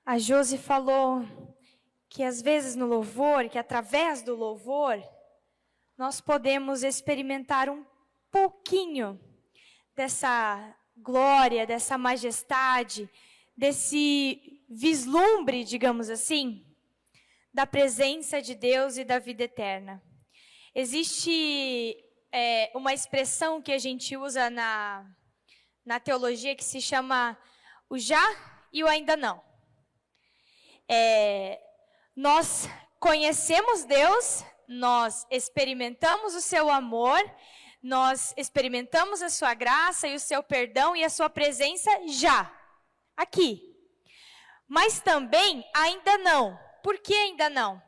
A Josi falou que às vezes no louvor, que através do louvor, nós podemos experimentar um pouquinho dessa glória, dessa majestade, desse vislumbre, digamos assim, da presença de Deus e da vida eterna. Existe uma expressão que a gente usa na teologia que se chama o já e o ainda não. Nós conhecemos Deus, nós experimentamos o seu amor, nós experimentamos a sua graça e o seu perdão e a sua presença já, aqui. Mas também ainda não. Por que ainda não?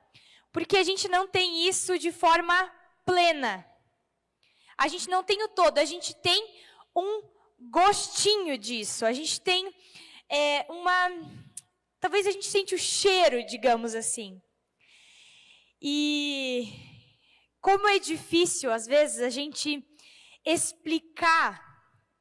Porque a gente não tem isso de forma plena. A gente não tem o todo, a gente tem um gostinho disso. A gente tem talvez a gente sente o cheiro, digamos assim. E como é difícil, às vezes, a gente explicar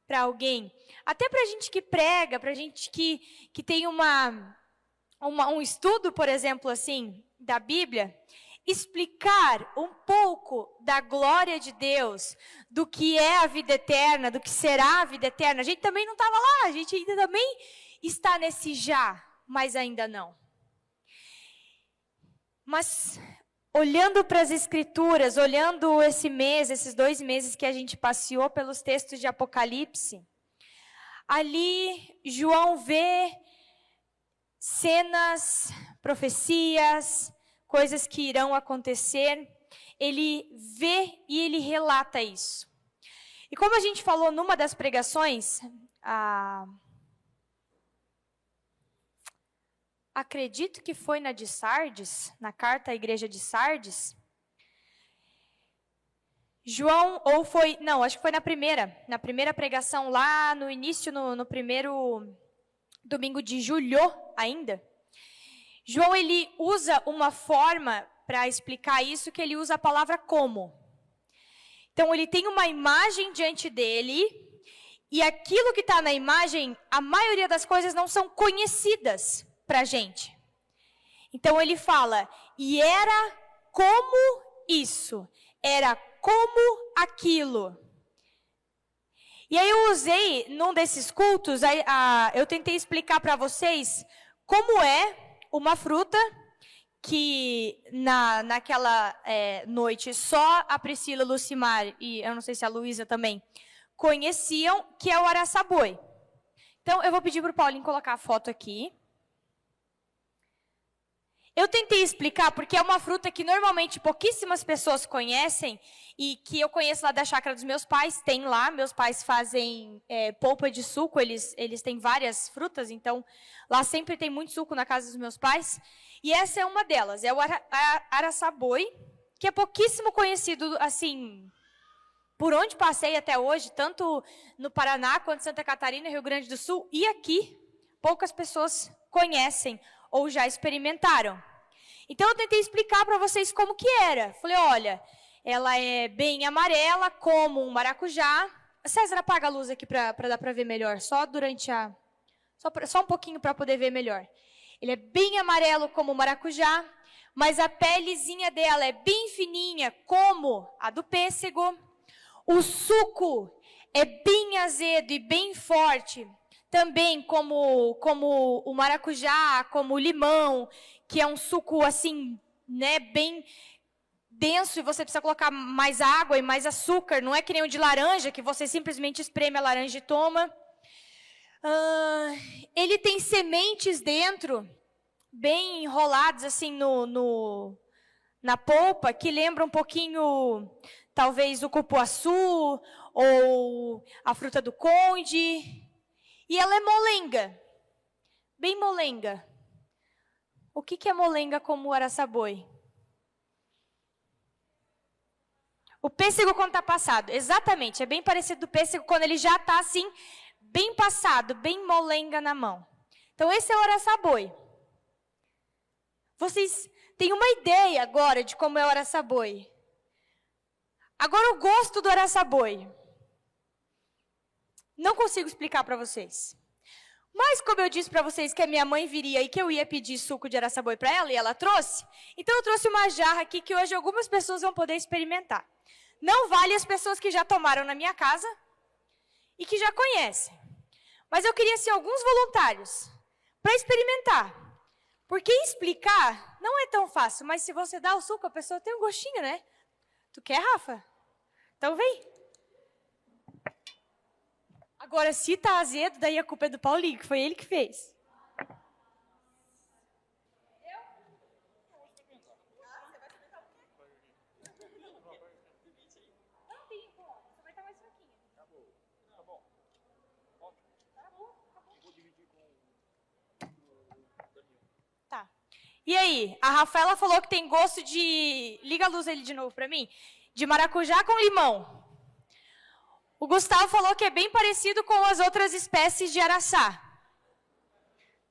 para alguém, até para a gente que prega, para a gente que tem um estudo, por exemplo, assim, da Bíblia, explicar um pouco da glória de Deus, do que é a vida eterna, do que será a vida eterna. A gente também não estava lá, a gente ainda também está nesse já, mas ainda não. Mas olhando para as Escrituras, olhando esses 2 meses que a gente passeou pelos textos de Apocalipse, ali João vê cenas, profecias, coisas que irão acontecer, ele vê e ele relata isso. E como a gente falou numa das pregações, acredito que foi na de Sardes, na carta à igreja de Sardes, acho que foi na primeira pregação lá no início, no primeiro domingo de julho ainda, João ele usa uma forma para explicar isso, que ele usa a palavra como. Então ele tem uma imagem diante dele, e aquilo que está na imagem, a maioria das coisas não são conhecidas para a gente. Então ele fala, e era como isso, era como aquilo. E aí eu usei, num desses cultos, eu tentei explicar para vocês como é uma fruta que naquela noite só a Priscila, Lucimar e eu não sei se a Luísa também conheciam, que é o araçaboi. Então eu vou pedir para o Paulinho colocar a foto aqui. Eu tentei explicar porque é uma fruta que normalmente pouquíssimas pessoas conhecem e que eu conheço lá da chácara dos meus pais, tem lá, meus pais fazem polpa de suco, eles têm várias frutas, então lá sempre tem muito suco na casa dos meus pais. E essa é uma delas, é o araçaboi, que é pouquíssimo conhecido, assim, por onde passei até hoje, tanto no Paraná quanto em Santa Catarina, Rio Grande do Sul, e aqui poucas pessoas conhecem ou já experimentaram. Então eu tentei explicar para vocês como que era. Falei, olha, ela é bem amarela, como um maracujá. César, apaga a luz aqui para dar para ver melhor, só durante só um pouquinho para poder ver melhor. Ele é bem amarelo como o maracujá, mas a pelezinha dela é bem fininha como a do pêssego. O suco é bem azedo e bem forte, também como o maracujá, como o limão, que é um suco assim, né, bem denso e você precisa colocar mais água e mais açúcar. Não é que nem o de laranja, que você simplesmente espreme a laranja e toma. Ele tem sementes dentro, bem enroladas assim na polpa, que lembra um pouquinho, talvez, o cupuaçu ou a fruta do conde. E ela é molenga, bem molenga. O que é molenga como o araçaboi? O pêssego quando está passado, exatamente, é bem parecido do pêssego quando ele já está assim, bem passado, bem molenga na mão. Então esse é o araçaboi. Vocês têm uma ideia agora de como é o araçaboi. Agora o gosto do araçaboi. Não consigo explicar para vocês. Mas como eu disse para vocês que a minha mãe viria e que eu ia pedir suco de araçaiboi para ela, e ela trouxe, então eu trouxe uma jarra aqui que hoje algumas pessoas vão poder experimentar. Não vale as pessoas que já tomaram na minha casa e que já conhecem. Mas eu queria, assim, alguns voluntários para experimentar. Porque explicar não é tão fácil, mas se você dá o suco, a pessoa tem um gostinho, né? Tu quer, Rafa? Então vem. Agora, se tá azedo, daí a culpa é do Paulinho, que foi ele que fez. Tá. E aí, a Rafaela falou que tem gosto de... Liga a luz ali de novo pra mim. De maracujá com limão. O Gustavo falou que é bem parecido com as outras espécies de araçá.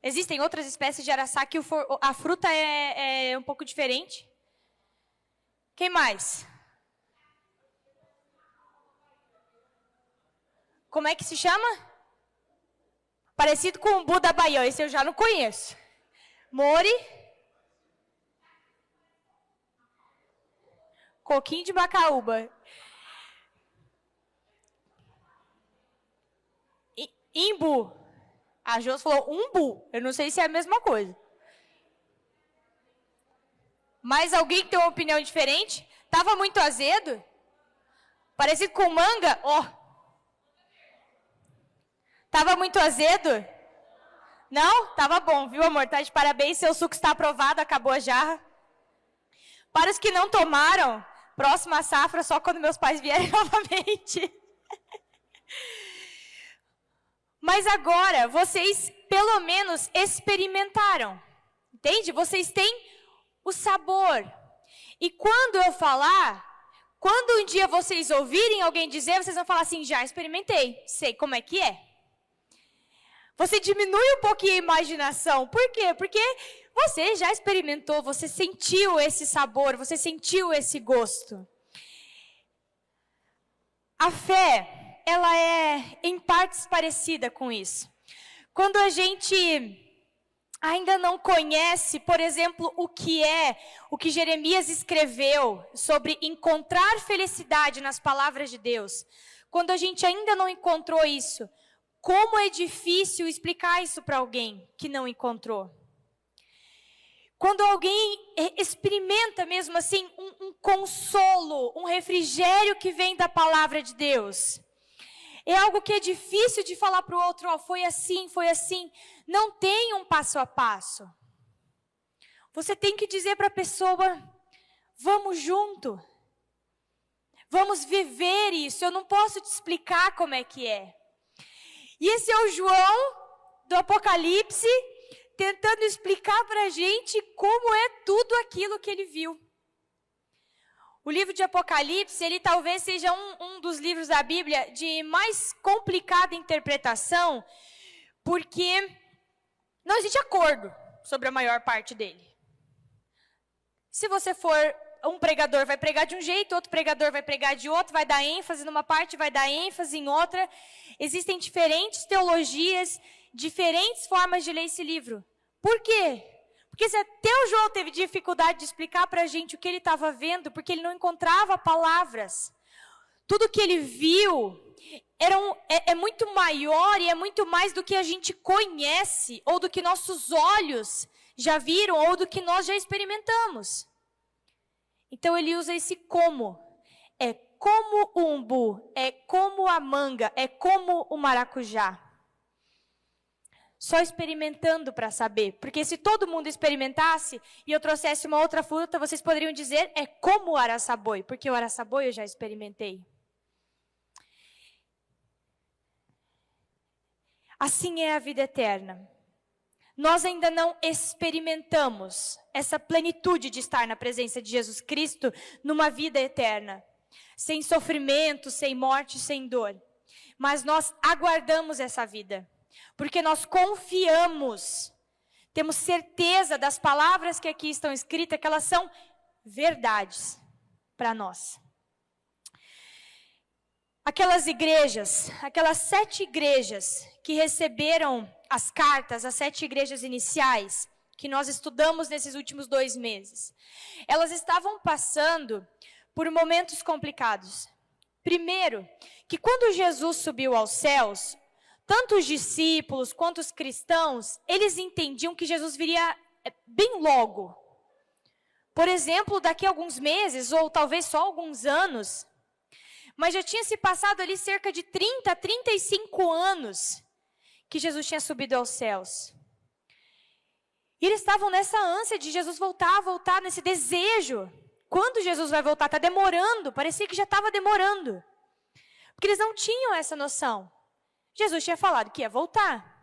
Existem outras espécies de araçá que a fruta é um pouco diferente. Quem mais? Como é que se chama? Parecido com o umbu da Bahia. Esse eu já não conheço. Mori. Coquinho de macaúba. Imbu. A Josi falou umbu. Eu não sei se é a mesma coisa. Mais alguém que tem uma opinião diferente? Tava muito azedo? Parecido com manga? Ó. Tava muito azedo? Não? Tava bom, viu, amor? Tá de parabéns. Seu suco está aprovado. Acabou a jarra. Para os que não tomaram, próxima safra só quando meus pais vierem novamente. Mas agora, vocês pelo menos experimentaram. Entende? Vocês têm o sabor. E quando eu falar, quando um dia vocês ouvirem alguém dizer, vocês vão falar assim, já experimentei, sei como é que é. Você diminui um pouquinho a imaginação. Por quê? Porque você já experimentou, você sentiu esse sabor, você sentiu esse gosto. A fé, ela é em partes parecida com isso. Quando a gente ainda não conhece, por exemplo, o que Jeremias escreveu sobre encontrar felicidade nas palavras de Deus. Quando a gente ainda não encontrou isso, como é difícil explicar isso para alguém que não encontrou. Quando alguém experimenta mesmo assim um consolo, um refrigério que vem da palavra de Deus. É algo que é difícil de falar para o outro, ó, foi assim, foi assim. Não tem um passo a passo. Você tem que dizer para a pessoa, vamos junto. Vamos viver isso, eu não posso te explicar como é que é. E esse é o João do Apocalipse, tentando explicar para a gente como é tudo aquilo que ele viu. O livro de Apocalipse, ele talvez seja um dos livros da Bíblia de mais complicada interpretação, porque não existe acordo sobre a maior parte dele. Se você for um pregador, vai pregar de um jeito, outro pregador vai pregar de outro, vai dar ênfase numa parte, vai dar ênfase em outra. Existem diferentes teologias, diferentes formas de ler esse livro. Por quê? Porque se até o João teve dificuldade de explicar para a gente o que ele estava vendo, porque ele não encontrava palavras. Tudo que ele viu é muito maior e é muito mais do que a gente conhece, ou do que nossos olhos já viram, ou do que nós já experimentamos. Então ele usa esse como. É como o umbu, é como a manga, é como o maracujá. Só experimentando para saber. Porque se todo mundo experimentasse e eu trouxesse uma outra fruta, vocês poderiam dizer, é como o araçaiboi. Porque o araçaiboi eu já experimentei. Assim é a vida eterna. Nós ainda não experimentamos essa plenitude de estar na presença de Jesus Cristo numa vida eterna. Sem sofrimento, sem morte, sem dor. Mas nós aguardamos essa vida. Porque nós confiamos, temos certeza das palavras que aqui estão escritas, que elas são verdades para nós. Aquelas igrejas, aquelas 7 igrejas que receberam as cartas, as 7 igrejas iniciais, que nós estudamos nesses últimos 2 meses, elas estavam passando por momentos complicados. Primeiro, que quando Jesus subiu aos céus, tanto os discípulos quanto os cristãos, eles entendiam que Jesus viria bem logo. Por exemplo, daqui a alguns meses, ou talvez só alguns anos, mas já tinha se passado ali cerca de 30, 35 anos que Jesus tinha subido aos céus. E eles estavam nessa ânsia de Jesus voltar, nesse desejo. Quando Jesus vai voltar? Está demorando, parecia que já estava demorando. Porque eles não tinham essa noção. Jesus tinha falado que ia voltar.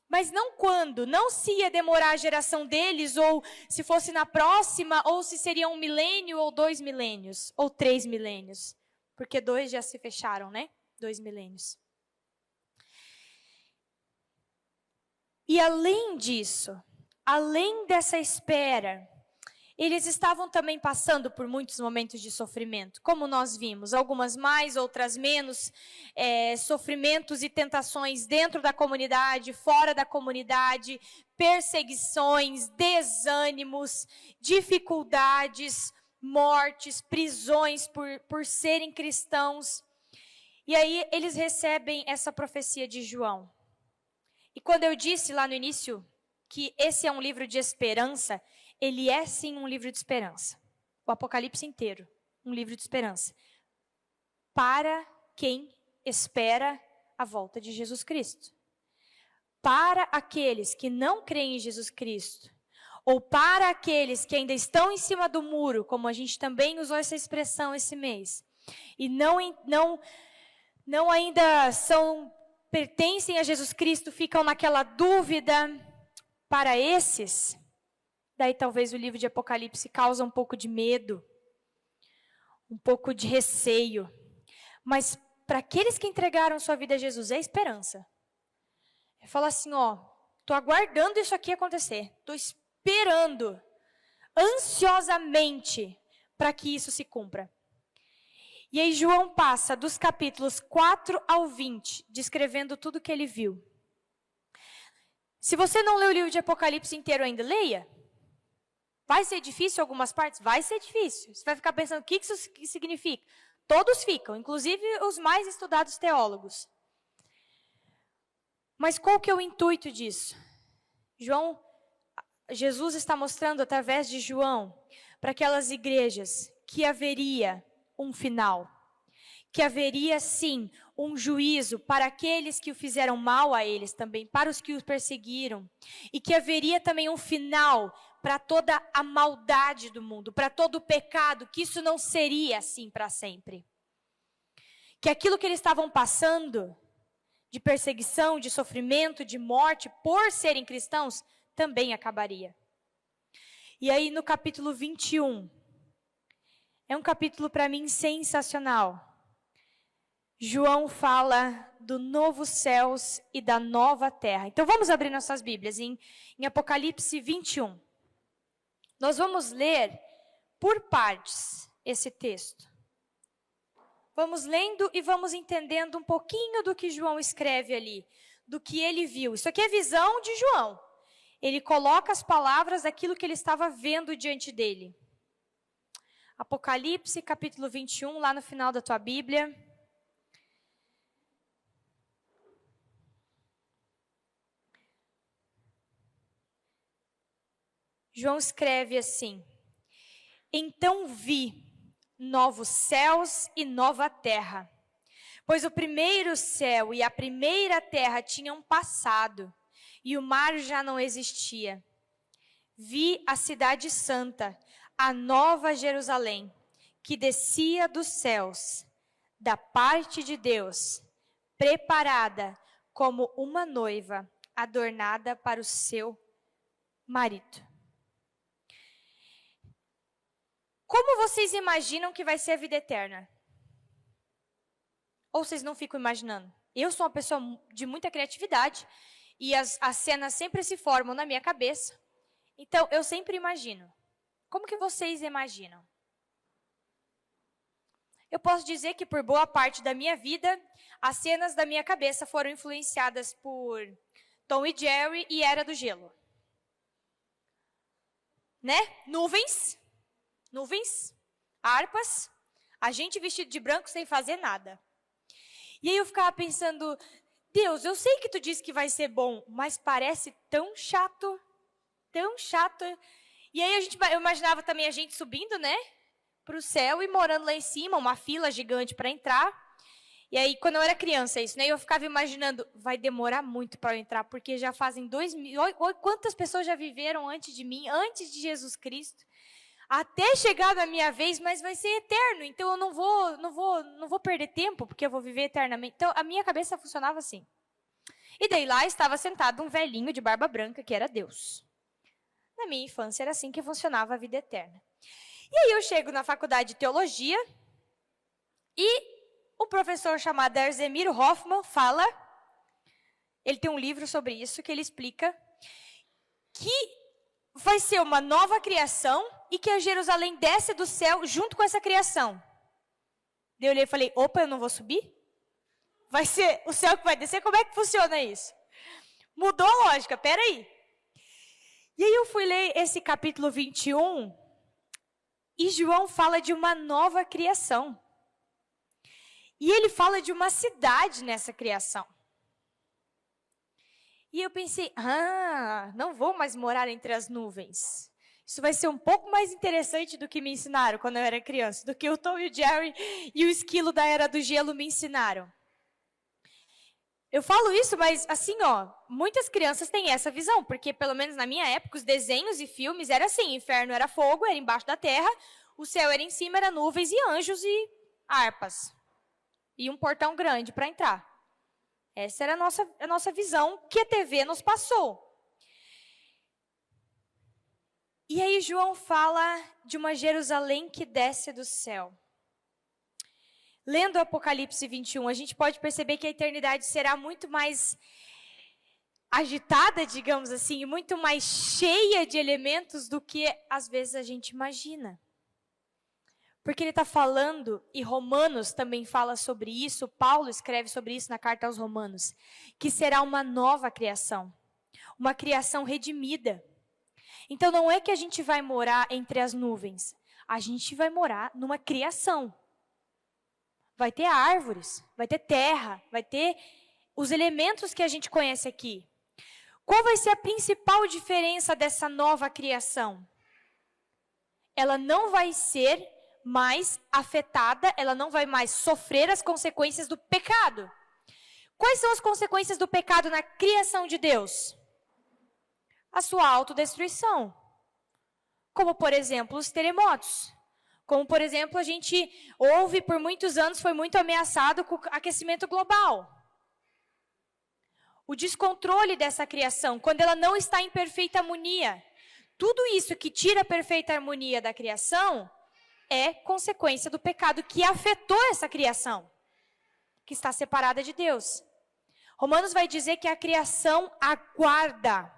Mas não quando, não se ia demorar a geração deles, ou se fosse na próxima, ou se seria 1 milênio, ou 2 milênios, ou 3 milênios. Porque 2 já se fecharam, né? 2 milênios. E além disso, além dessa espera, eles estavam também passando por muitos momentos de sofrimento, como nós vimos, algumas mais, outras menos, sofrimentos e tentações dentro da comunidade, fora da comunidade, perseguições, desânimos, dificuldades, mortes, prisões por serem cristãos. E aí eles recebem essa profecia de João. E quando eu disse lá no início que esse é um livro de esperança, ele é sim um livro de esperança. O Apocalipse inteiro, um livro de esperança. Para quem espera a volta de Jesus Cristo. Para aqueles que não creem em Jesus Cristo, ou para aqueles que ainda estão em cima do muro, como a gente também usou essa expressão esse mês, e não ainda pertencem a Jesus Cristo, ficam naquela dúvida. Para esses, daí talvez o livro de Apocalipse causa um pouco de medo, um pouco de receio. Mas para aqueles que entregaram sua vida a Jesus, é esperança. É falar assim, estou aguardando isso aqui acontecer. Estou esperando ansiosamente para que isso se cumpra. E aí João passa dos capítulos 4 ao 20, descrevendo tudo o que ele viu. Se você não leu o livro de Apocalipse inteiro ainda, leia. Vai ser difícil algumas partes? Vai ser difícil. Você vai ficar pensando, o que isso significa? Todos ficam, inclusive os mais estudados teólogos. Mas qual que é o intuito disso? Jesus está mostrando através de João para aquelas igrejas que haveria um final, que haveria sim um juízo para aqueles que o fizeram mal a eles também, para os que os perseguiram, e que haveria também um final para toda a maldade do mundo, para todo o pecado, que isso não seria assim para sempre. Que aquilo que eles estavam passando, de perseguição, de sofrimento, de morte, por serem cristãos, também acabaria. E aí no capítulo 21, é um capítulo para mim sensacional. João fala do novo céus e da nova terra. Então vamos abrir nossas Bíblias em Apocalipse 21. Nós vamos ler por partes esse texto. Vamos lendo e vamos entendendo um pouquinho do que João escreve ali, do que ele viu. Isso aqui é visão de João. Ele coloca as palavras daquilo que ele estava vendo diante dele. Apocalipse, capítulo 21, lá no final da tua Bíblia. João escreve assim: Então vi novos céus e nova terra, pois o primeiro céu e a primeira terra tinham passado, e o mar já não existia. Vi a cidade santa, a nova Jerusalém, que descia dos céus, da parte de Deus, preparada como uma noiva adornada para o seu marido. Como vocês imaginam que vai ser a vida eterna? Ou vocês não ficam imaginando? Eu sou uma pessoa de muita criatividade e as cenas sempre se formam na minha cabeça. Então, eu sempre imagino. Como que vocês imaginam? eu posso dizer que por boa parte da minha vida, as cenas da minha cabeça foram influenciadas por Tom e Jerry e Era do Gelo. Né? Nuvens, harpas, a gente vestido de branco sem fazer nada. E aí eu ficava pensando, Deus, eu sei que tu disse que vai ser bom, mas parece tão chato, tão chato. E aí eu imaginava também a gente subindo, né, para o céu e morando lá em cima, uma fila gigante para entrar. E aí, quando eu era criança, isso, né, eu ficava imaginando, vai demorar muito para eu entrar, porque já fazem 2000, quantas pessoas já viveram antes de mim, antes de Jesus Cristo, até chegar na minha vez, mas vai ser eterno, então eu não vou perder tempo, porque eu vou viver eternamente. Então, a minha cabeça funcionava assim. E daí lá estava sentado um velhinho de barba branca, que era Deus. Na minha infância era assim que funcionava a vida eterna. E aí eu chego na faculdade de teologia e o professor chamado Erzemiro Hoffmann fala, ele tem um livro sobre isso, que ele explica que vai ser uma nova criação e que a Jerusalém desce do céu junto com essa criação. Daí eu olhei e falei, opa, eu não vou subir? Vai ser o céu que vai descer? Como é que funciona isso? Mudou a lógica, peraí. E aí eu fui ler esse capítulo 21 e João fala de uma nova criação. E ele fala de uma cidade nessa criação. E eu pensei, não vou mais morar entre as nuvens. Isso vai ser um pouco mais interessante do que me ensinaram quando eu era criança, do que o Tom e o Jerry e o esquilo da Era do Gelo me ensinaram. Eu falo isso, mas assim, muitas crianças têm essa visão, porque pelo menos na minha época, os desenhos e filmes era assim, inferno era fogo, era embaixo da terra, o céu era em cima, era nuvens e anjos e harpas. E um portão grande para entrar. Essa era a nossa visão que a TV nos passou. E aí João fala de uma Jerusalém que desce do céu. Lendo Apocalipse 21, a gente pode perceber que a eternidade será muito mais agitada, digamos assim, e muito mais cheia de elementos do que às vezes a gente imagina. Porque ele está falando, e Romanos também fala sobre isso, Paulo escreve sobre isso na carta aos Romanos, que será uma nova criação, uma criação redimida. Então não é que a gente vai morar entre as nuvens, a gente vai morar numa criação. Vai ter árvores, vai ter terra, vai ter os elementos que a gente conhece aqui. Qual vai ser a principal diferença dessa nova criação? Ela não vai ser mais afetada, ela não vai mais sofrer as consequências do pecado. Quais são as consequências do pecado na criação de Deus? A sua autodestruição. Como, por exemplo, os terremotos. Como, por exemplo, a gente ouve por muitos anos, foi muito ameaçado com o aquecimento global. O descontrole dessa criação, quando ela não está em perfeita harmonia. Tudo isso que tira a perfeita harmonia da criação é consequência do pecado que afetou essa criação, que está separada de Deus. Romanos vai dizer que a criação aguarda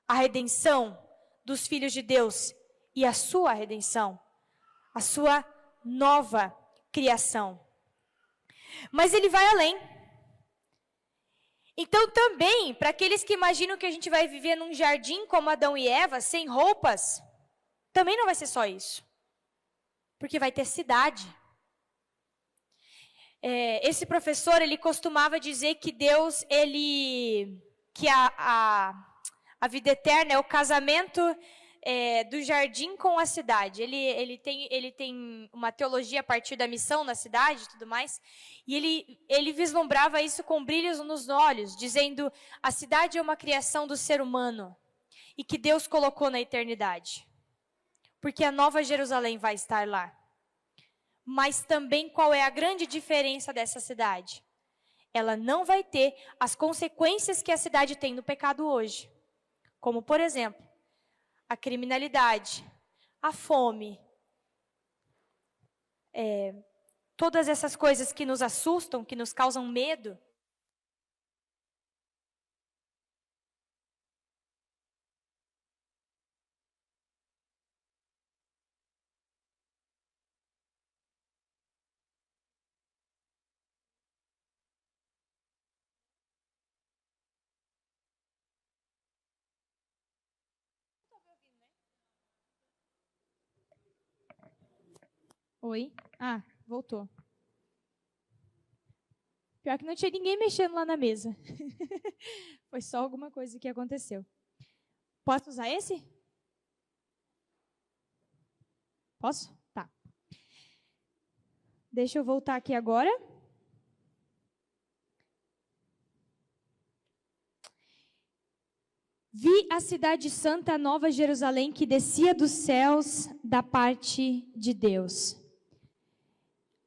a redenção dos filhos de Deus e a sua redenção, a sua nova criação. Mas ele vai além. Então também, para aqueles que imaginam que a gente vai viver num jardim como Adão e Eva, sem roupas, também não vai ser só isso. Porque vai ter cidade. Esse professor, ele costumava dizer que Deus, que a vida eterna é o casamento do jardim com a cidade. Ele tem uma teologia a partir da missão na cidade e tudo mais. E ele vislumbrava isso com brilhos nos olhos, dizendo, a cidade é uma criação do ser humano e que Deus colocou na eternidade. Porque a nova Jerusalém vai estar lá. Mas também qual é a grande diferença dessa cidade? Ela não vai ter as consequências que a cidade tem no pecado hoje. Como, por exemplo, a criminalidade, a fome, todas essas coisas que nos assustam, que nos causam medo. Oi? Ah, voltou. Pior que não tinha ninguém mexendo lá na mesa. Foi só alguma coisa que aconteceu. Posso usar esse? Posso? Tá. Deixa eu voltar aqui agora. Vi a cidade santa, a Nova Jerusalém, que descia dos céus da parte de Deus.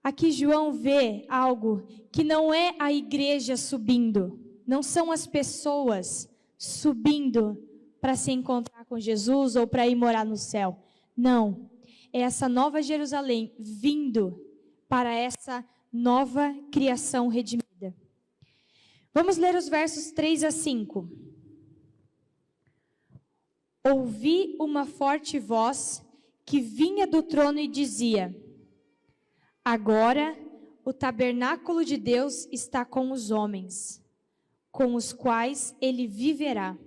Aqui João vê algo que não é a igreja subindo, não são as pessoas subindo para se encontrar com Jesus ou para ir morar no céu. Não, é essa Nova Jerusalém vindo para essa nova criação redimida. Vamos ler os versos 3 a 5. Ouvi uma forte voz que vinha do trono e dizia: agora o tabernáculo de Deus está com os homens, com os quais ele viverá.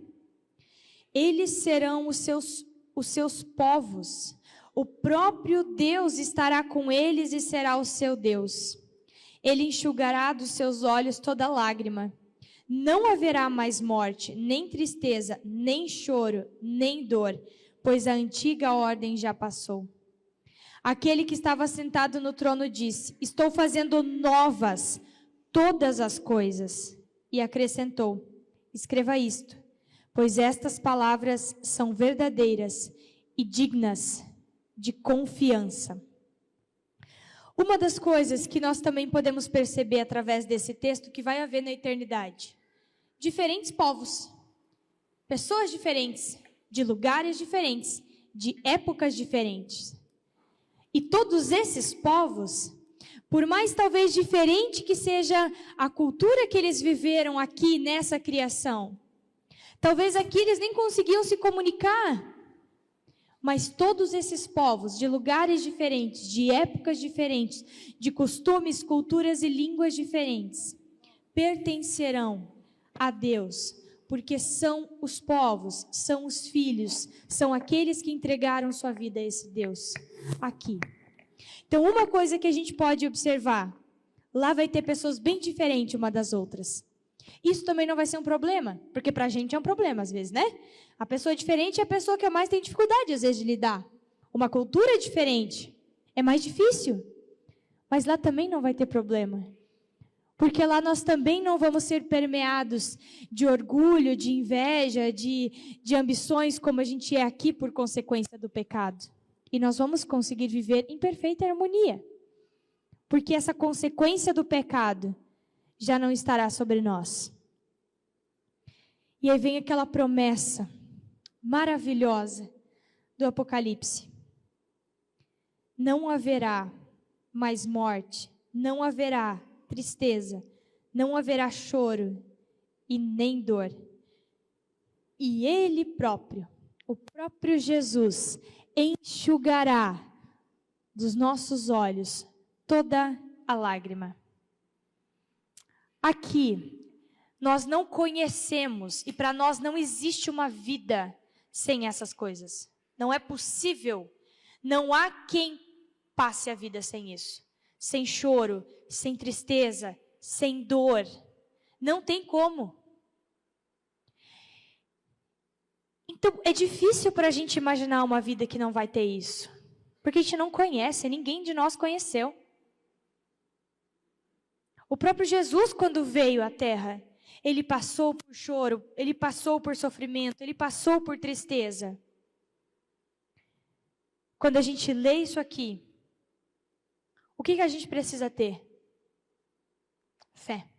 Eles serão os seus povos. O próprio Deus estará com eles e será o seu Deus. Ele enxugará dos seus olhos toda lágrima. Não haverá mais morte, nem tristeza, nem choro, nem dor, pois a antiga ordem já passou. Aquele que estava sentado no trono disse: estou fazendo novas todas as coisas. E acrescentou: escreva isto, pois estas palavras são verdadeiras e dignas de confiança. Uma das coisas que nós também podemos perceber através desse texto que vai haver na eternidade: diferentes povos, pessoas diferentes, de lugares diferentes, de épocas diferentes. E todos esses povos, por mais talvez diferente que seja a cultura que eles viveram aqui nessa criação, talvez aqui eles nem conseguiam se comunicar, mas todos esses povos, de lugares diferentes, de épocas diferentes, de costumes, culturas e línguas diferentes, pertencerão a Deus, porque são os povos, são os filhos, são aqueles que entregaram sua vida a esse Deus aqui. Então, uma coisa que a gente pode observar, lá vai ter pessoas bem diferentes uma das outras. Isso também não vai ser um problema, porque para a gente é um problema às vezes, né? A pessoa diferente é a pessoa que mais tem dificuldade às vezes de lidar. Uma cultura diferente é mais difícil, mas lá também não vai ter problema. Porque lá nós também não vamos ser permeados de orgulho, de inveja, de ambições como a gente é aqui por consequência do pecado. E nós vamos conseguir viver em perfeita harmonia. Porque essa consequência do pecado já não estará sobre nós. E aí vem aquela promessa maravilhosa do Apocalipse. Não haverá mais morte, não haverá tristeza, não haverá choro e nem dor. E Ele próprio, o próprio Jesus, enxugará dos nossos olhos toda a lágrima. Aqui, nós não conhecemos e para nós não existe uma vida sem essas coisas. Não é possível, não há quem passe a vida sem isso. Sem choro, sem tristeza, sem dor. Não tem como. Então, é difícil para a gente imaginar uma vida que não vai ter isso. Porque a gente não conhece, ninguém de nós conheceu. O próprio Jesus, quando veio à Terra, ele passou por choro, ele passou por sofrimento, ele passou por tristeza. Quando a gente lê isso aqui, o que a gente precisa ter? Fé.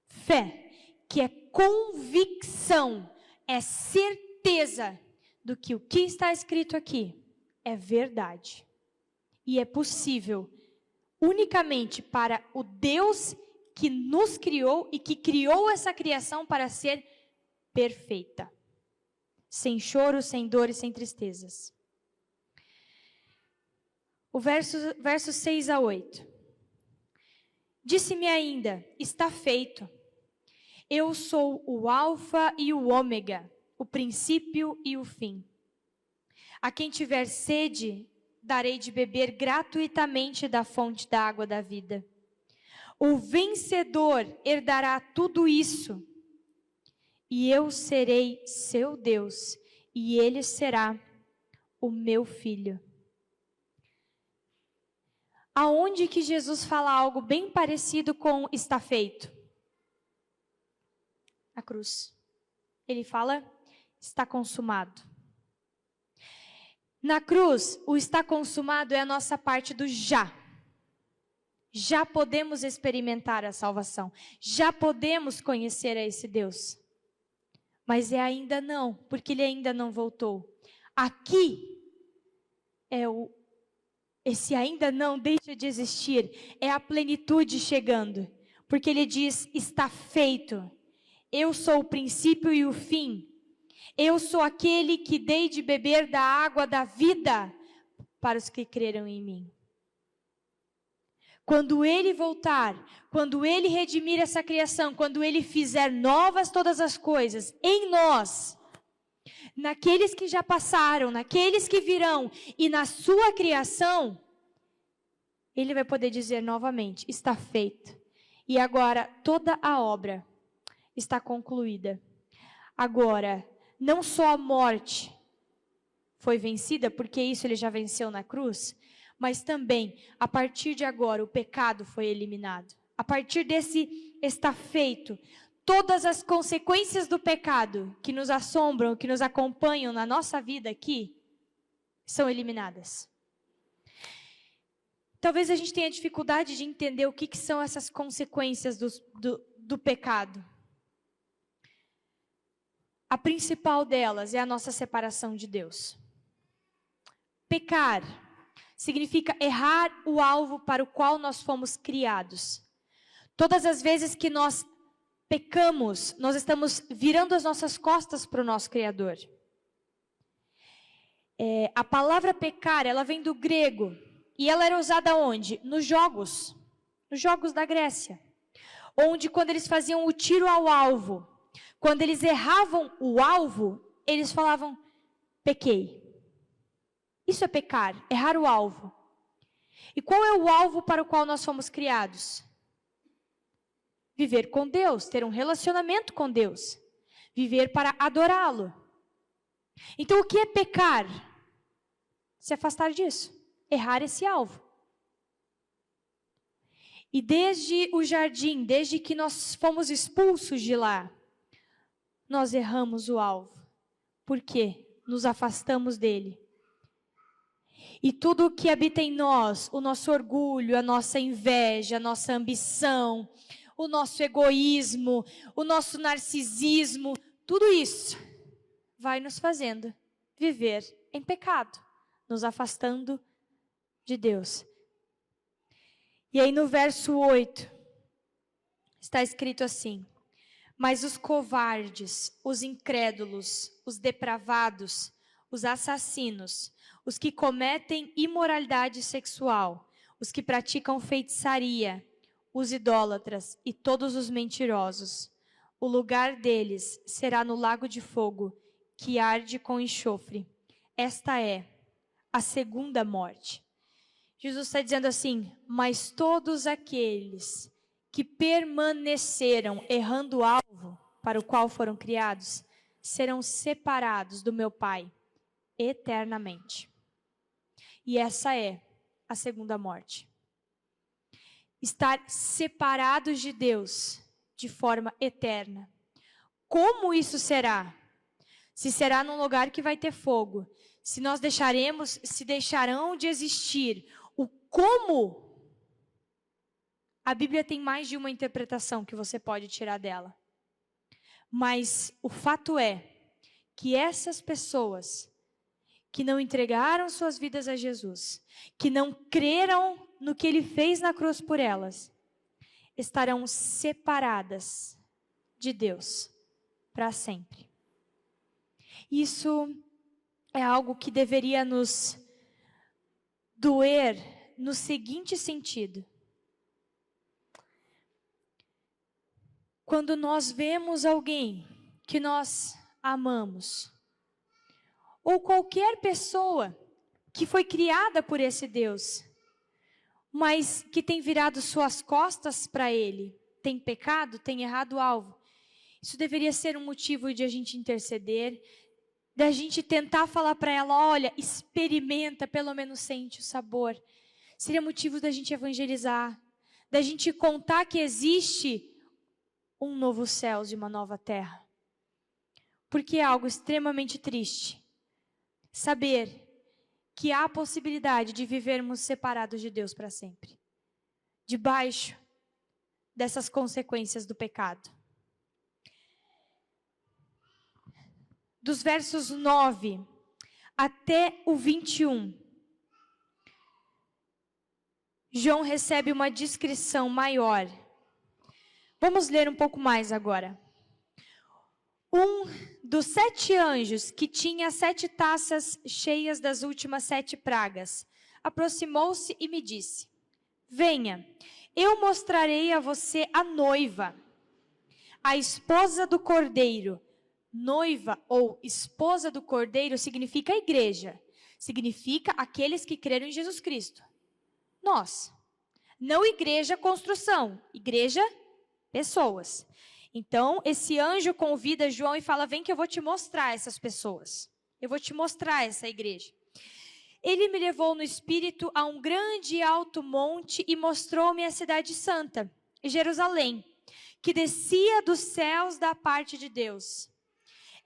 Fé, que é convicção, é certeza do que o que está escrito aqui é verdade. E é possível unicamente para o Deus que nos criou e que criou essa criação para ser perfeita. Sem choro, sem dor e sem tristezas. O verso 6 a 8. Disse-me ainda, está feito. Eu sou o alfa e o ômega, o princípio e o fim. A quem tiver sede, darei de beber gratuitamente da fonte da água da vida. O vencedor herdará tudo isso, e eu serei seu Deus, e ele será o meu filho. Aonde que Jesus fala algo bem parecido com está feito? A cruz. Ele fala, está consumado. Na cruz, o está consumado é a nossa parte do já. Já podemos experimentar a salvação. Já podemos conhecer a esse Deus. Mas é ainda não, porque ele ainda não voltou. Aqui é esse ainda não deixa de existir, é a plenitude chegando. Porque ele diz, está feito. Eu sou o princípio e o fim. Eu sou aquele que dei de beber da água da vida para os que creram em mim. Quando ele voltar, quando ele redimir essa criação, quando ele fizer novas todas as coisas em nós, naqueles que já passaram, naqueles que virão e na sua criação, ele vai poder dizer novamente, está feito. E agora toda a obra está concluída. Agora, não só a morte foi vencida, porque isso ele já venceu na cruz, mas também, a partir de agora, o pecado foi eliminado. A partir desse está feito, todas as consequências do pecado que nos assombram, que nos acompanham na nossa vida aqui, são eliminadas. Talvez a gente tenha dificuldade de entender o que são essas consequências do pecado. A principal delas é a nossa separação de Deus. Pecar significa errar o alvo para o qual nós fomos criados. Todas as vezes que nós pecamos, nós estamos virando as nossas costas para o nosso Criador. A palavra pecar, ela vem do grego. E ela era usada onde? Nos jogos da Grécia. Onde quando eles faziam o tiro ao alvo, quando eles erravam o alvo, eles falavam, pequei. Isso é pecar, errar o alvo. E qual é o alvo para o qual nós fomos criados? Viver com Deus, ter um relacionamento com Deus. Viver para adorá-lo. Então o que é pecar? Se afastar disso. Errar esse alvo. E desde o jardim, desde que nós fomos expulsos de lá, nós erramos o alvo. Por quê? Nos afastamos dele. E tudo o que habita em nós, o nosso orgulho, a nossa inveja, a nossa ambição, o nosso egoísmo, o nosso narcisismo, tudo isso vai nos fazendo viver em pecado, nos afastando de Deus. E aí no verso 8, está escrito assim, mas os covardes, os incrédulos, os depravados, os assassinos, os que cometem imoralidade sexual, os que praticam feitiçaria, os idólatras e todos os mentirosos, o lugar deles será no lago de fogo, que arde com enxofre. Esta é a segunda morte. Jesus está dizendo assim, mas todos aqueles que permaneceram errando o alvo para o qual foram criados, serão separados do meu Pai eternamente. E essa é a segunda morte. Estar separados de Deus de forma eterna. Como isso será? Se será num lugar que vai ter fogo, se nós deixaremos, se deixarão de existir, o como, a Bíblia tem mais de uma interpretação que você pode tirar dela. Mas o fato é que essas pessoas que não entregaram suas vidas a Jesus, que não creram no que Ele fez na cruz por elas, estarão separadas de Deus para sempre. Isso é algo que deveria nos doer no seguinte sentido. Quando nós vemos alguém que nós amamos, ou qualquer pessoa que foi criada por esse Deus, mas que tem virado suas costas para Ele, tem pecado, tem errado o alvo. Isso deveria ser um motivo de a gente interceder, da gente tentar falar para ela, olha, experimenta, pelo menos sente o sabor. Seria motivo da gente evangelizar, da gente contar que existe um novo céu e uma nova terra. Porque é algo extremamente triste saber que há a possibilidade de vivermos separados de Deus para sempre, debaixo dessas consequências do pecado. Dos versos 9 até o 21, João recebe uma descrição maior. Vamos ler um pouco mais agora. Um dos 7 anjos, que tinha 7 taças cheias das últimas 7 pragas, aproximou-se e me disse: venha, eu mostrarei a você a noiva, a esposa do Cordeiro. Noiva ou esposa do Cordeiro significa a igreja, significa aqueles que creram em Jesus Cristo. Nós. Não igreja construção, igreja pessoas. Então, esse anjo convida João e fala, vem que eu vou te mostrar essas pessoas. Eu vou te mostrar essa igreja. Ele me levou no espírito a um grande e alto monte e mostrou-me a cidade santa, Jerusalém, que descia dos céus da parte de Deus.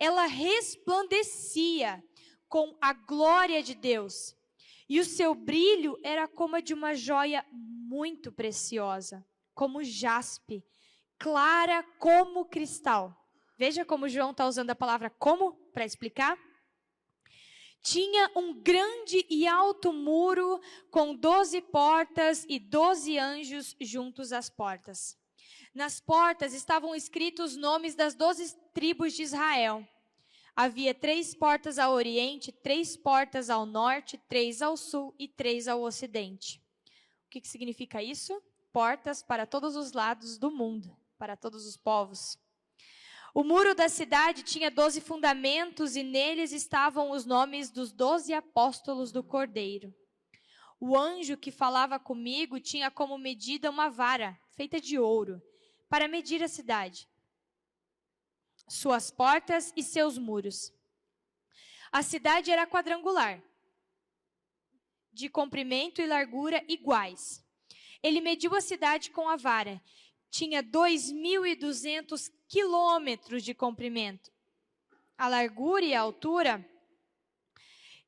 Ela resplandecia com a glória de Deus, e o seu brilho era como a de uma joia muito preciosa, como jaspe, clara como cristal. Veja como João está usando a palavra como para explicar. Tinha um grande e alto muro com 12 portas e 12 anjos juntos às portas. Nas portas estavam escritos os nomes das 12 tribos de Israel. Havia 3 portas ao oriente, 3 portas ao norte, 3 ao sul e 3 ao ocidente. O que significa isso? Portas para todos os lados do mundo, para todos os povos. O muro da cidade tinha 12 fundamentos e neles estavam os nomes dos 12 apóstolos do Cordeiro. O anjo que falava comigo tinha como medida uma vara feita de ouro para medir a cidade, suas portas e seus muros. A cidade era quadrangular, de comprimento e largura iguais. Ele mediu a cidade com a vara. Tinha 2.200 quilômetros de comprimento. A largura e a altura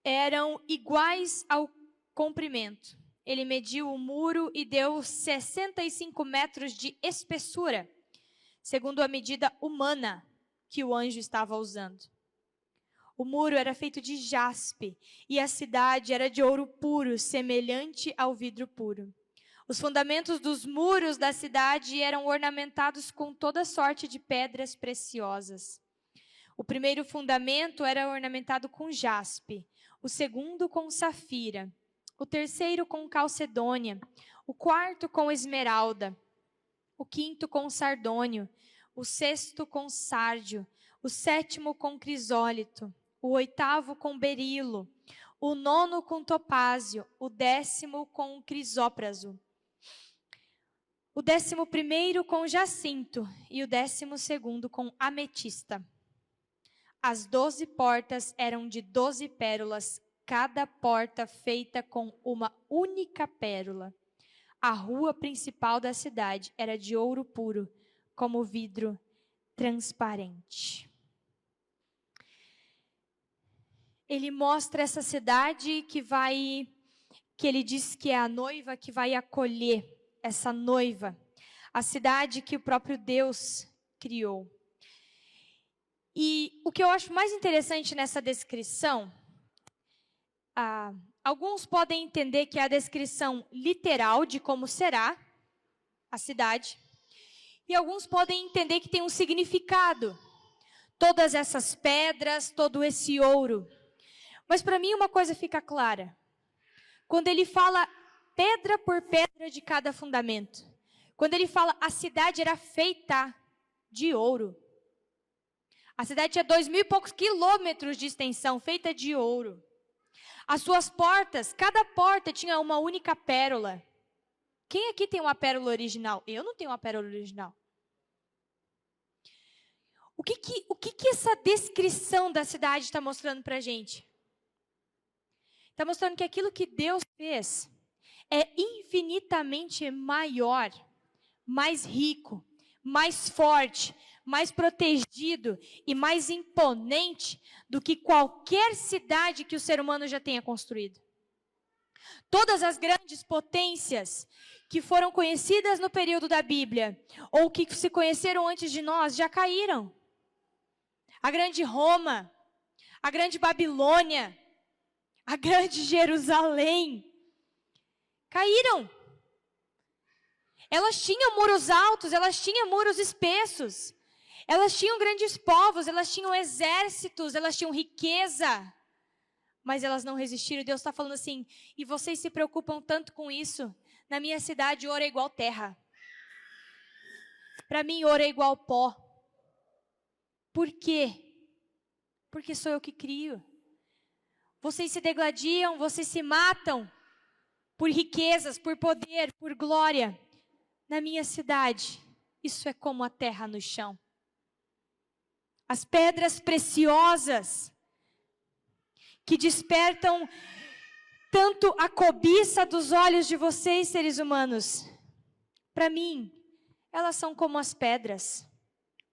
eram iguais ao comprimento. Ele mediu o muro e deu 65 metros de espessura, segundo a medida humana que o anjo estava usando. O muro era feito de jaspe e a cidade era de ouro puro, semelhante ao vidro puro. Os fundamentos dos muros da cidade eram ornamentados com toda sorte de pedras preciosas. O primeiro fundamento era ornamentado com jaspe, o segundo com safira, o terceiro com calcedônia, o quarto com esmeralda, o quinto com sardônio, o sexto com sárdio, o sétimo com crisólito, o oitavo com berilo, o nono com topázio, o 10º com crisópraso, o 11º com jacinto e o 12º com ametista. As 12 portas eram de 12 pérolas, cada porta feita com uma única pérola. A rua principal da cidade era de ouro puro, como vidro transparente. Ele mostra essa cidade que ele diz que é a noiva que vai acolher essa noiva, a cidade que o próprio Deus criou. E o que eu acho mais interessante nessa descrição, alguns podem entender que é a descrição literal de como será a cidade, e alguns podem entender que tem um significado. Todas essas pedras, todo esse ouro. Mas para mim uma coisa fica clara. Quando ele fala pedra por pedra de cada fundamento. Quando ele fala a cidade era feita de ouro. A cidade tinha 2.000 e poucos quilômetros de extensão, feita de ouro. As suas portas, cada porta tinha uma única pérola. Quem aqui tem uma pérola original? Eu não tenho uma pérola original. O que essa descrição da cidade está mostrando para a gente? Está mostrando que aquilo que Deus fez é infinitamente maior, mais rico, mais forte, mais protegido e mais imponente do que qualquer cidade que o ser humano já tenha construído. Todas as grandes potências que foram conhecidas no período da Bíblia, ou que se conheceram antes de nós, já caíram. A grande Roma, a grande Babilônia, a grande Jerusalém, caíram. Elas tinham muros altos, elas tinham muros espessos, elas tinham grandes povos, elas tinham exércitos, elas tinham riqueza, mas elas não resistiram. Deus está falando assim, e vocês se preocupam tanto com isso? Na minha cidade, ouro é igual terra. Para mim, ouro é igual pó. Por quê? Porque sou eu que crio. Vocês se degladiam, vocês se matam por riquezas, por poder, por glória. Na minha cidade, isso é como a terra no chão. As pedras preciosas que despertam tanto a cobiça dos olhos de vocês, seres humanos. Para mim, elas são como as pedras.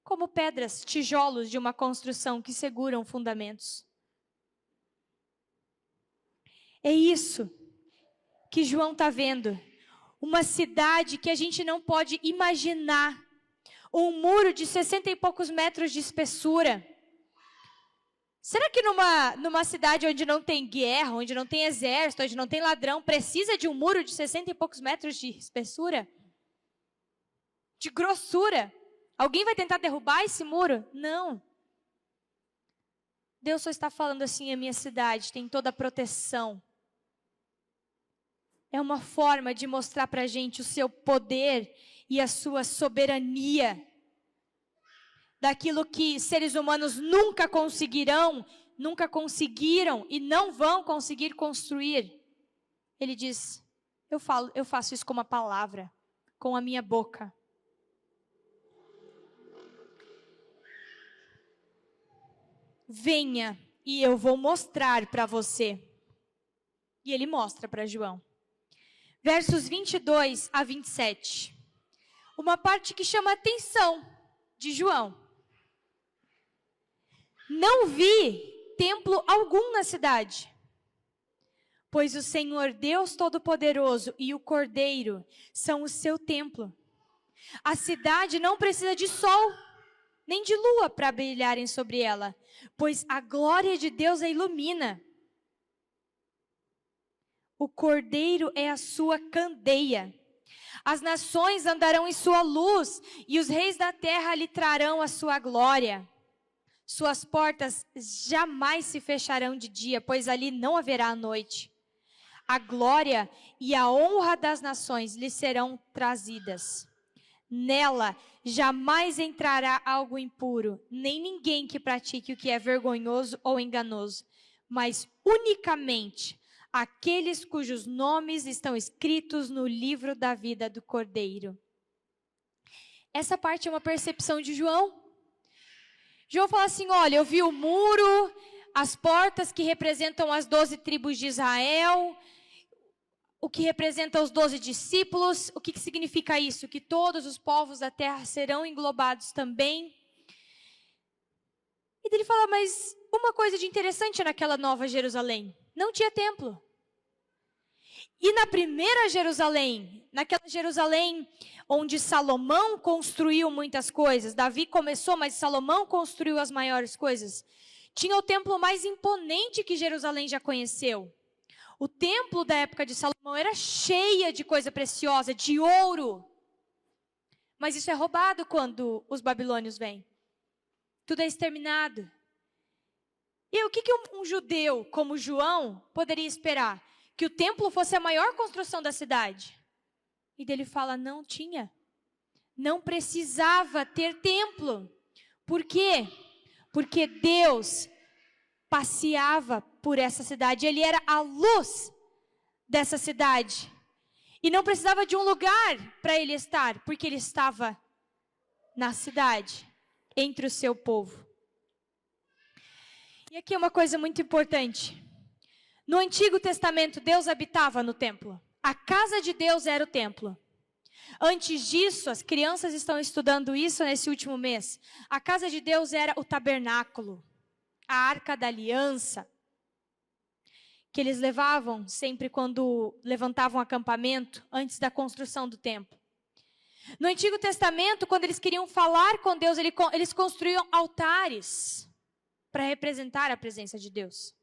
Como pedras, tijolos de uma construção que seguram fundamentos. É isso que João está vendo. Uma cidade que a gente não pode imaginar. Um muro de 60 e poucos metros de espessura. Será que numa cidade onde não tem guerra, onde não tem exército, onde não tem ladrão, precisa de um muro de 60 e poucos metros de espessura? De grossura? Alguém vai tentar derrubar esse muro? Não. Deus só está falando assim, a minha cidade tem toda a proteção. É uma forma de mostrar para a gente o seu poder e a sua soberania. Daquilo que seres humanos nunca conseguiram e não vão conseguir construir. Ele diz, eu faço isso com uma palavra, com a minha boca. Venha e eu vou mostrar para você. E ele mostra para João. Versos 22 a 27. Uma parte que chama a atenção de João. Não vi templo algum na cidade, pois o Senhor Deus Todo-Poderoso e o Cordeiro são o seu templo. A cidade não precisa de sol, nem de lua para brilharem sobre ela, pois a glória de Deus a ilumina. O Cordeiro é a sua candeia. As nações andarão em sua luz, e os reis da terra lhe trarão a sua glória. Suas portas jamais se fecharão de dia, pois ali não haverá noite. A glória e a honra das nações lhe serão trazidas. Nela jamais entrará algo impuro, nem ninguém que pratique o que é vergonhoso ou enganoso, mas unicamente aqueles cujos nomes estão escritos no livro da vida do Cordeiro. Essa parte é uma percepção de João. João fala assim, olha, eu vi o muro, as portas que representam as 12 tribos de Israel, o que representa os 12 discípulos. O que significa isso? Que todos os povos da terra serão englobados também. E ele fala, mas uma coisa de interessante naquela nova Jerusalém, não tinha templo. E na primeira Jerusalém, naquela Jerusalém onde Salomão construiu muitas coisas, Davi começou, mas Salomão construiu as maiores coisas, tinha o templo mais imponente que Jerusalém já conheceu. O templo da época de Salomão era cheia de coisa preciosa, de ouro. Mas isso é roubado quando os babilônios vêm. Tudo é exterminado. E o que um judeu como João poderia esperar? Que o templo fosse a maior construção da cidade. E dele fala, não tinha. Não precisava ter templo. Por quê? Porque Deus passeava por essa cidade. Ele era a luz dessa cidade. E não precisava de um lugar para ele estar, porque ele estava na cidade, entre o seu povo. E aqui é uma coisa muito importante. No Antigo Testamento, Deus habitava no templo. A casa de Deus era o templo. Antes disso, as crianças estão estudando isso nesse último mês. A casa de Deus era o tabernáculo, a arca da aliança, que eles levavam sempre quando levantavam acampamento, antes da construção do templo. No Antigo Testamento, quando eles queriam falar com Deus, eles construíam altares para representar a presença de Deus.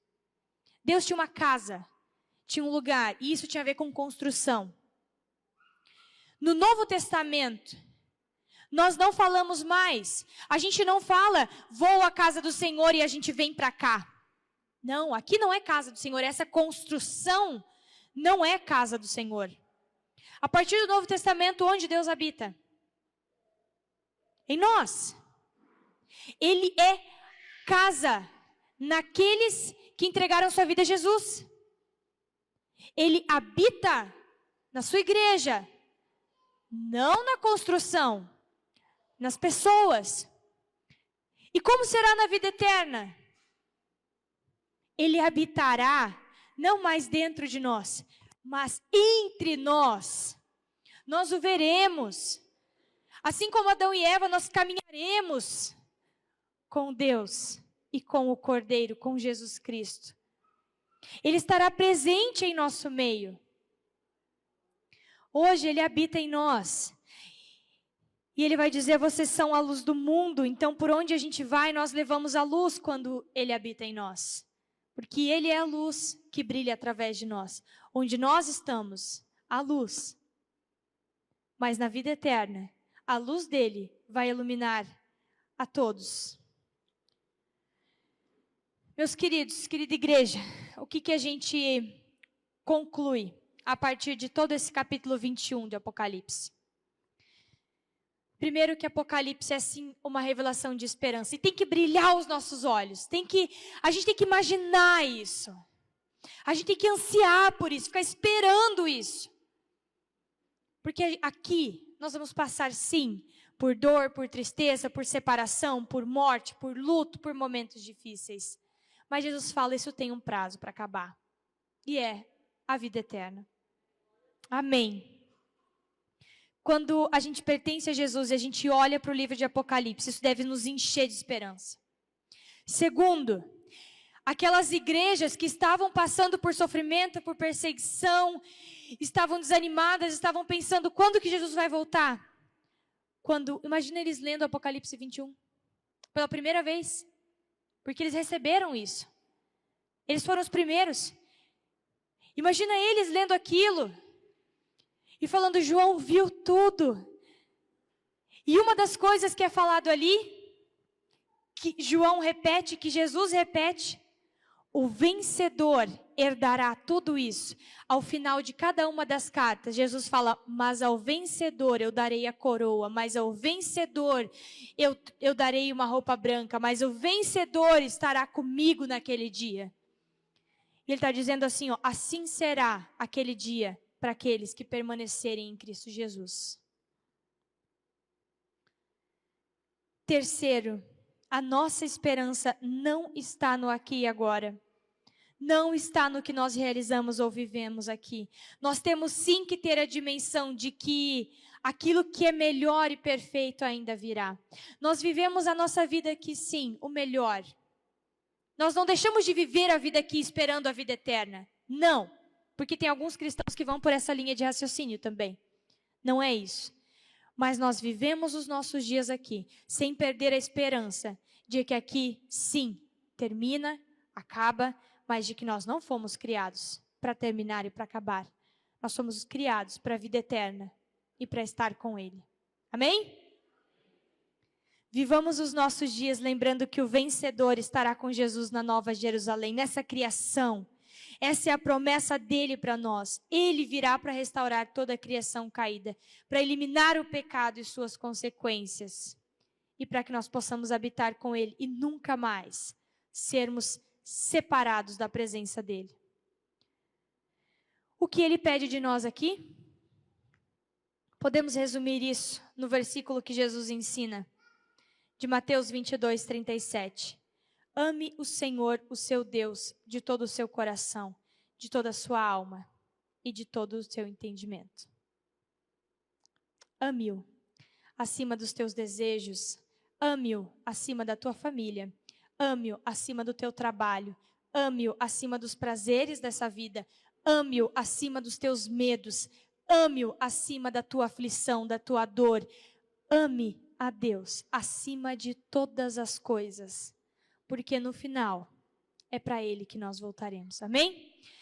Deus tinha uma casa, tinha um lugar, e isso tinha a ver com construção. No Novo Testamento, nós não falamos mais. A gente não fala, vou à casa do Senhor e a gente vem para cá. Não, aqui não é casa do Senhor, essa construção não é casa do Senhor. A partir do Novo Testamento, onde Deus habita? Em nós. Ele é casa naqueles que entregaram sua vida a Jesus. Ele habita na sua igreja, não na construção, nas pessoas. E como será na vida eterna? Ele habitará não mais dentro de nós, mas entre nós. Nós o veremos. Assim como Adão e Eva, nós caminharemos com Deus e com o Cordeiro, com Jesus Cristo. Ele estará presente em nosso meio. Hoje Ele habita em nós. E Ele vai dizer, vocês são a luz do mundo. Então por onde a gente vai, nós levamos a luz quando Ele habita em nós. Porque Ele é a luz que brilha através de nós. Onde nós estamos, a luz. Mas na vida eterna, a luz dele vai iluminar a todos. Meus queridos, querida igreja, o que a gente conclui a partir de todo esse capítulo 21 de Apocalipse? Primeiro que Apocalipse é sim uma revelação de esperança. E tem que brilhar os nossos olhos. A gente tem que imaginar isso. A gente tem que ansiar por isso, ficar esperando isso. Porque aqui nós vamos passar sim por dor, por tristeza, por separação, por morte, por luto, por momentos difíceis. Mas Jesus fala, isso tem um prazo para acabar. E é a vida eterna. Amém. Quando a gente pertence a Jesus e a gente olha para o livro de Apocalipse, isso deve nos encher de esperança. Segundo, aquelas igrejas que estavam passando por sofrimento, por perseguição, estavam desanimadas, estavam pensando, quando que Jesus vai voltar? Imagina eles lendo Apocalipse 21, pela primeira vez, porque eles receberam isso. Eles foram os primeiros. Imagina eles lendo aquilo e falando, João viu tudo. E uma das coisas que é falado ali, que João repete, que Jesus repete, o vencedor herdará tudo isso. Ao final de cada uma das cartas, Jesus fala, mas ao vencedor eu darei a coroa, mas ao vencedor eu darei uma roupa branca, mas o vencedor estará comigo naquele dia. E ele está dizendo assim, ó, assim será aquele dia para aqueles que permanecerem em Cristo Jesus. Terceiro, a nossa esperança não está no aqui e agora. Não está no que nós realizamos ou vivemos aqui. Nós temos sim que ter a dimensão de que aquilo que é melhor e perfeito ainda virá. Nós vivemos a nossa vida aqui sim, o melhor. Nós não deixamos de viver a vida aqui esperando a vida eterna. Não, porque tem alguns cristãos que vão por essa linha de raciocínio também. Não é isso. Mas nós vivemos os nossos dias aqui, sem perder a esperança de que aqui sim, termina, acaba, mas de que nós não fomos criados para terminar e para acabar. Nós fomos criados para a vida eterna e para estar com Ele. Amém? Vivamos os nossos dias lembrando que o vencedor estará com Jesus na Nova Jerusalém, nessa criação. Essa é a promessa dele para nós. Ele virá para restaurar toda a criação caída, para eliminar o pecado e suas consequências. E para que nós possamos habitar com ele e nunca mais sermos separados da presença dele. O que ele pede de nós aqui? Podemos resumir isso no versículo que Jesus ensina, de Mateus 22, 37. Ame o Senhor, o seu Deus, de todo o seu coração, de toda a sua alma e de todo o seu entendimento. Ame-o acima dos teus desejos, ame-o acima da tua família, ame-o acima do teu trabalho, ame-o acima dos prazeres dessa vida, ame-o acima dos teus medos, ame-o acima da tua aflição, da tua dor. Ame a Deus acima de todas as coisas, porque no final é para Ele que nós voltaremos. Amém?